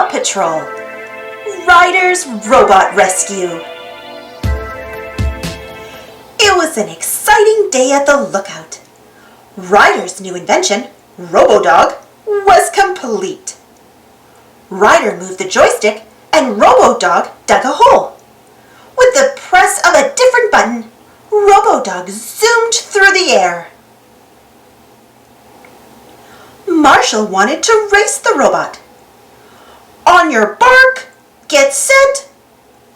PAW Patrol, Ryder's Robot Rescue. It was an exciting day at the lookout. Ryder's new invention, RoboDog, was complete. Ryder moved the joystick and RoboDog dug a hole. With the press of a different button, RoboDog zoomed through the air. Marshall wanted to race the robot. "On your bark, get set,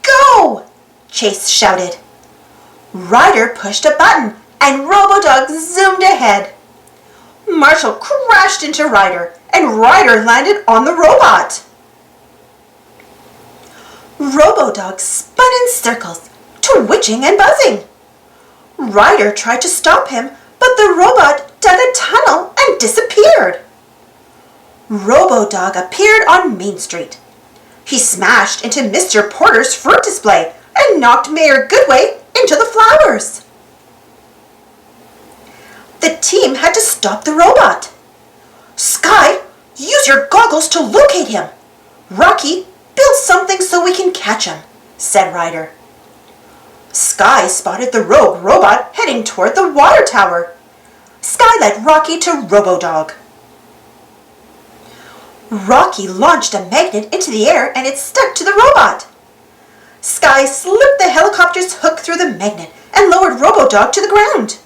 go!" Chase shouted. Ryder pushed a button and RoboDog zoomed ahead. Marshall crashed into Ryder and Ryder landed on the robot. RoboDog spun in circles, twitching and buzzing. Ryder tried to stop him, but the robot dug a tunnel and disappeared. RoboDog appeared on Main Street. He smashed into Mr. Porter's fruit display and knocked Mayor Goodway into the flowers. The team had to stop the robot. "Sky, use your goggles to locate him. Rocky, build something so we can catch him," said Ryder. Sky spotted the rogue robot heading toward the water tower. Sky led Rocky to RoboDog. Rocky launched a magnet into the air and it stuck to the robot. Sky slipped the helicopter's hook through the magnet and lowered RoboDog to the ground.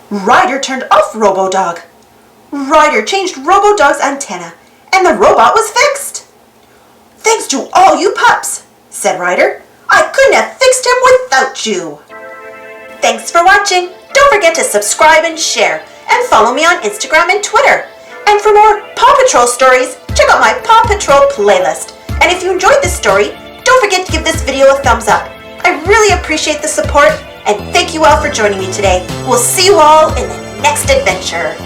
Ryder turned off RoboDog. Ryder changed RoboDog's antenna and the robot was fixed. "Thanks to all you pups," said Ryder. "I couldn't have fixed him without you." Thanks for watching. Don't forget to subscribe and share, and follow me on Instagram and Twitter. And for more PAW Patrol stories, check out my PAW Patrol playlist. And if you enjoyed this story, don't forget to give this video a thumbs up. I really appreciate the support, and thank you all for joining me today. We'll see you all in the next adventure.